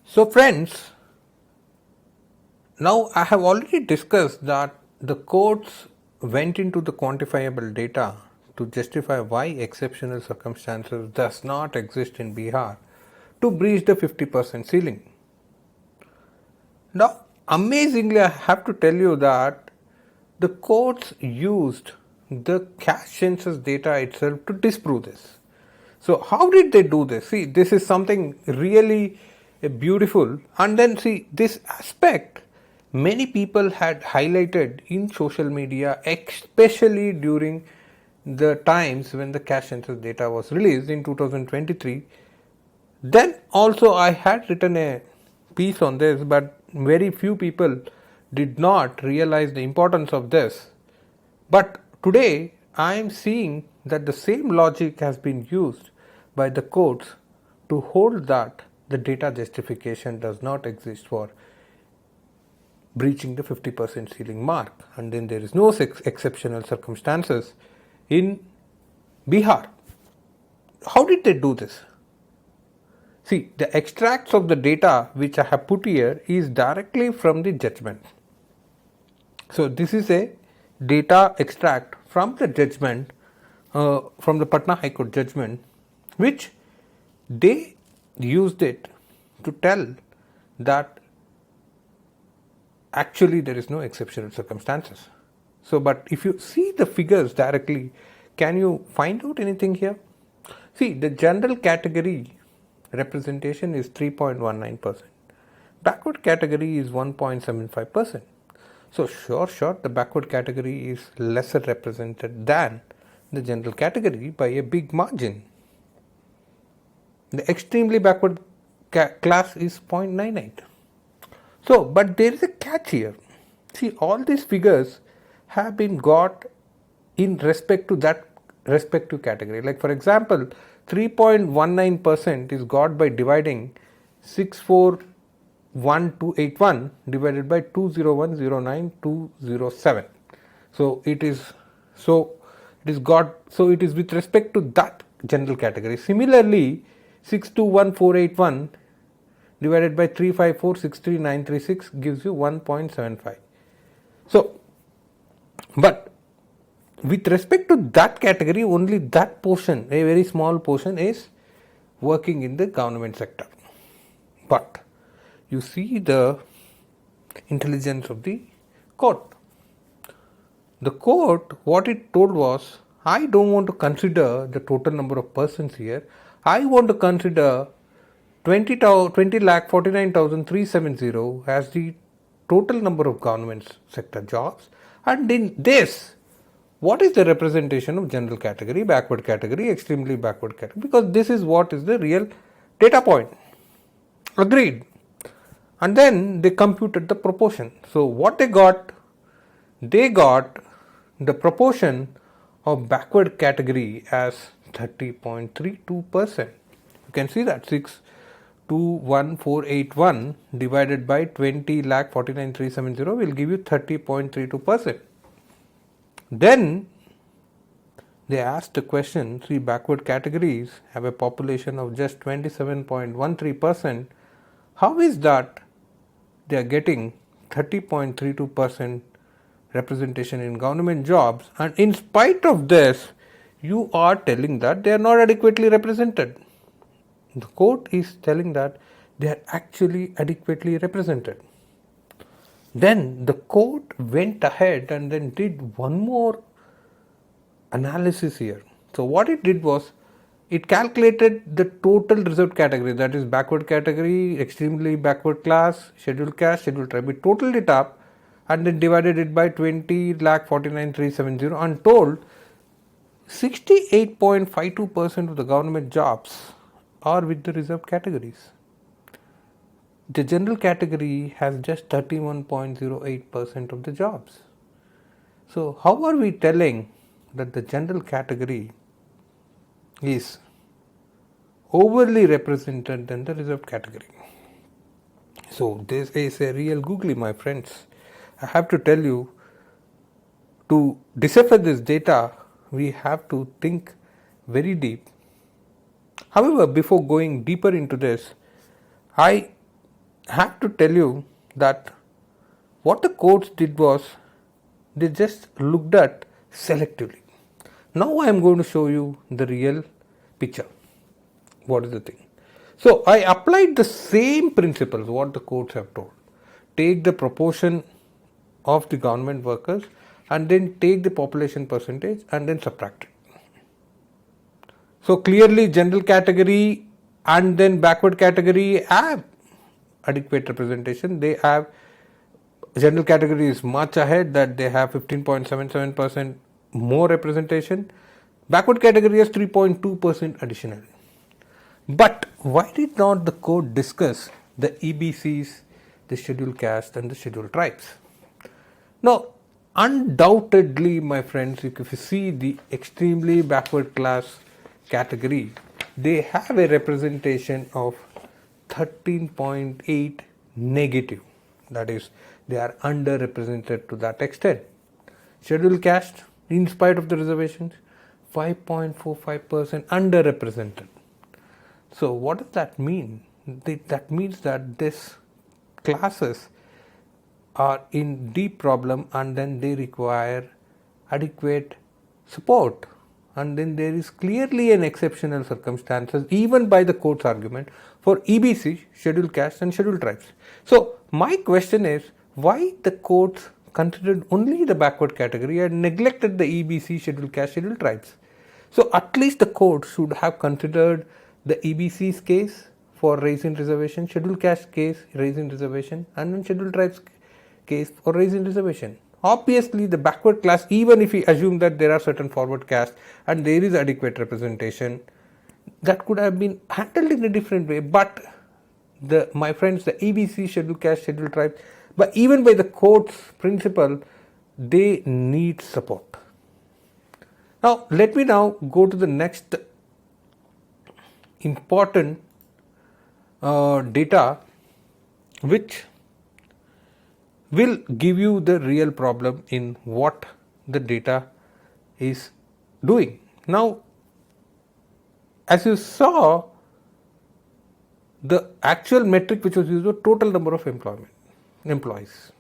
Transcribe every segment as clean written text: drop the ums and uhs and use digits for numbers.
So friends, now I have already discussed that the courts went into the quantifiable data to justify why exceptional circumstances does not exist in Bihar to breach the 50% ceiling. Now, amazingly, I have to tell you that the courts used the caste census data itself to disprove this. So, how did they do this? See, this is something really beautiful. And then, see, this aspect many people had highlighted in social media, especially during the times when the caste census data was released in 2023. Then also I had written a piece on this, but very few people did not realize the importance of this. But today I am seeing that the same logic has been used by the courts to hold that the data justification does not exist for breaching the 50% ceiling mark, and then there is no exceptional circumstances in Bihar. How did they do this? See, the extracts of the data which I have put here is directly from the judgment. So, this is a data extract from the judgment, from the Patna High Court judgment, which they used it to tell that actually there is no exceptional circumstances. So, but if you see the figures directly, can you find out anything here? See, the general category representation is 3.19%. Backward category is 1.75%. So sure, the backward category is lesser represented than the general category by a big margin. The extremely backward class is 0.98. So, but there is a catch here. See, all these figures have been got in respect to that respective category. Like for example, 3.19% is got by dividing 641281 divided by 20109,207. So it is with respect to that general category. Similarly, 621481 divided by 354,63936 gives you 1.75. So, but with respect to that category, only that portion, a very small portion, is working in the government sector. But you see the intelligence of the court. The court, what it told was, I don't want to consider the total number of persons here. I want to consider 20,49,370 as the total number of government sector jobs, and in this, what is the representation of general category, backward category, extremely backward category, because this is what is the real data point. Agreed. And then they computed the proportion. So what they got the proportion of backward category as 30.32%. You can see that 6,21481 divided by 20,49,370 will give you 30.32%. Then they asked the question, see, backward categories have a population of just 27.13%. How is that they are getting 30.32% representation in government jobs, and in spite of this, you are telling that they are not adequately represented? The court is telling that they are actually adequately represented. Then the court went ahead and then did one more analysis here. So what it did was, it calculated the total reserved category, that is backward category, extremely backward class, scheduled caste, scheduled tribe. It totaled it up and then divided it by 20,49,370 and told 68.52% of the government jobs are with the reserved categories. The general category has just 31.08% of the jobs. So how are we telling that the general category is overly represented than the reserved category? So this is a real googly, my friends. I have to tell you, to decipher this data, we have to think very deep. However, before going deeper into this, I have to tell you that what the courts did was they just looked at selectively. Now I am going to show you the real picture. What is the thing? So I applied the same principles what the courts have told. Take the proportion of the government workers and then take the population percentage and then subtract it. So clearly general category and then backward category have adequate representation. They have, general category is much ahead, that they have 15.77% more representation. Backward category has 3.2% additional. But why did not the court discuss the EBCs, the scheduled caste and the scheduled tribes? Now, undoubtedly, my friends, if you see the extremely backward class category, they have a representation of 13.8 negative. That is, they are underrepresented to that extent. Scheduled caste, in spite of the reservations, 5.45% underrepresented. So what does that mean? That means that these classes are in deep problem and then they require adequate support. And then there is clearly an exceptional circumstances, even by the court's argument, for EBC, scheduled caste and scheduled tribes. So my question is, why the courts considered only the backward category and neglected the EBC, scheduled caste, scheduled tribes? So at least the court should have considered the EBC's case for raising reservation, scheduled caste case raising reservation, and then scheduled tribes case for raising reservation. Obviously, the backward class, even if we assume that there are certain forward caste and there is adequate representation, that could have been handled in a different way. But my friends, the EBC, scheduled caste, scheduled tribes, but even by the court's principle, they need support. Now, let me now go to the next important data which will give you the real problem in what the data is doing. Now, as you saw, the actual metric which was used was total number of employees.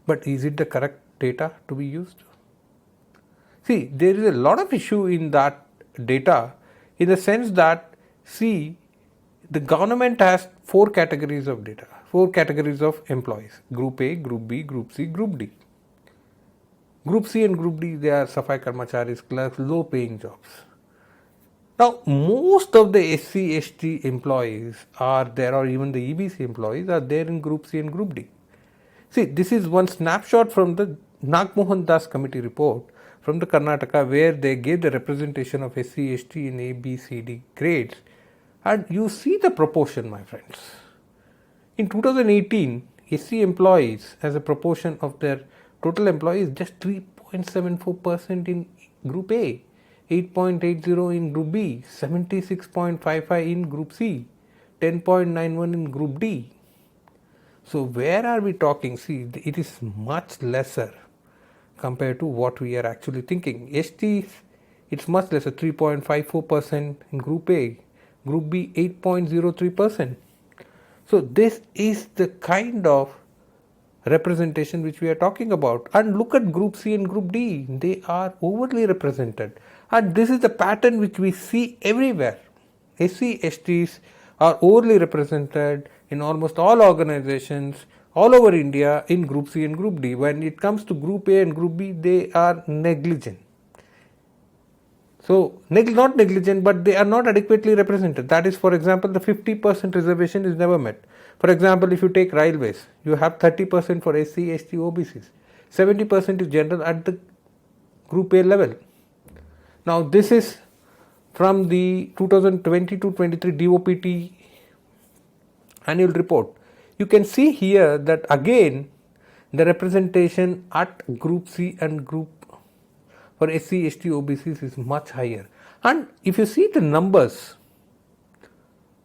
But is it the correct data to be used? See, there is a lot of issue in that data, in the sense that, see, the government has 4 categories of data, 4 categories of employees: Group A, Group B, Group C, Group D. Group C and Group D, they are Safai Karmacharis, clerks, low paying jobs. Now, most of the SC, ST employees are there, or even the EBC employees are there in Group C and Group D. See, this is one snapshot from the Nagmohan Das committee report from the Karnataka, where they gave the representation of SC, ST in A, B, C, D grades. And you see the proportion, my friends. In 2018, SC employees as a proportion of their total employees just 3.74% in Group A, 8.80 in Group B, 76.55 in Group C, 10.91 in Group D. So where are we talking? See, it is much lesser compared to what we are actually thinking. ST, it's much lesser, 3.54% in Group A, Group B 8.03%. So this is the kind of representation which we are talking about. And look at Group C and Group D, they are overly represented. And this is the pattern which we see everywhere. SC, STs are overly represented in almost all organizations all over India in Group C and Group D. When it comes to Group A and Group B, they are negligent. So, not negligent, but they are not adequately represented. That is, for example, the 50% reservation is never met. For example, if you take railways, you have 30% for SC, ST, OBCs. 70% is general at the Group A level. Now, this is from the 2020-23 DOPT annual report. You can see here that again, the representation at Group C and Group for SC, ST, OBCs is much higher. And if you see the numbers,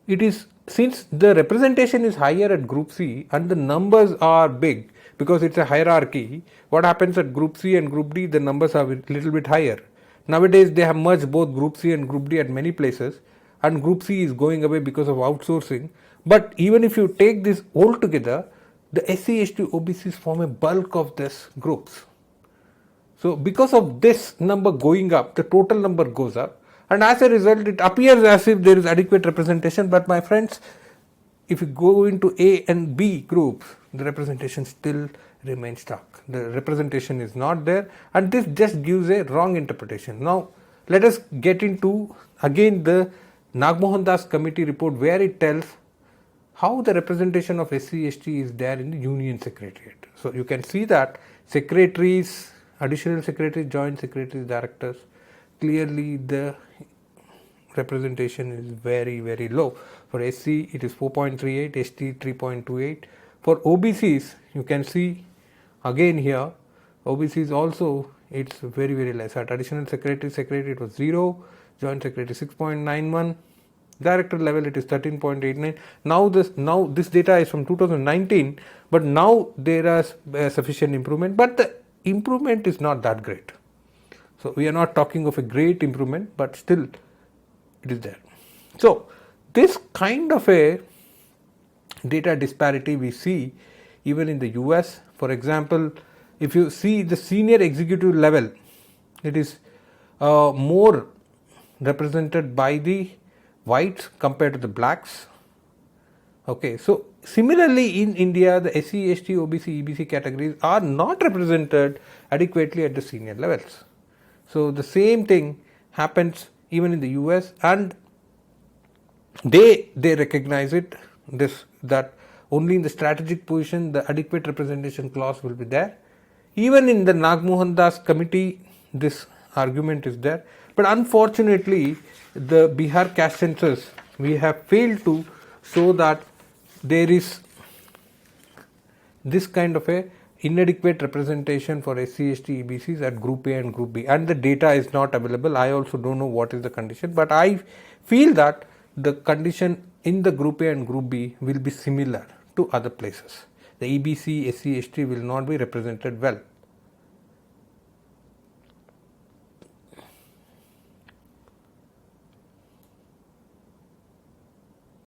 it is, since the representation is higher at Group C and the numbers are big because it's a hierarchy, what happens at Group C and Group D, the numbers are a little bit higher. Nowadays, they have merged both Group C and Group D at many places, and group C is going away because of outsourcing. But even if you take this all together, the SC, ST, OBCs form a bulk of these groups. So because of this number going up, the total number goes up, and as a result it appears as if there is adequate representation. But my friends, if you go into A and B groups, the representation still remains stuck. The representation is not there, and this just gives a wrong interpretation. Now let us get into again the Nagmohan Das committee report, where it tells how the representation of SC, ST is there in the Union Secretariat. So you can see that secretaries, additional secretaries, joint secretaries, directors, clearly the representation is very, very low. For SC it is 4.38, ST 3.28. For OBCs you can see again here, OBCs also it's very, very less. At additional secretary it was 0, joint secretary 6.91, director level it is 13.89. Now this data is from 2019, but now there is sufficient improvement, but the improvement is not that great. So we are not talking of a great improvement, but still it is there. So this kind of a data disparity we see even in the US. For example, if you see the senior executive level, it is more represented by the whites compared to the blacks. Okay, so similarly in India, the SC, ST, OBC, EBC categories are not represented adequately at the senior levels. So the same thing happens even in the US, and they recognize it, that only in the strategic position the adequate representation clause will be there. Even in the Nagmohan Das committee this argument is there, but unfortunately the Bihar Caste Census, we have failed to show that there is this kind of a inadequate representation for SC, ST, EBCs at Group A and Group B, and the data is not available. I also don't know what is the condition, but I feel that the condition in the Group A and Group B will be similar to other places. The EBC, SC, ST will not be represented well.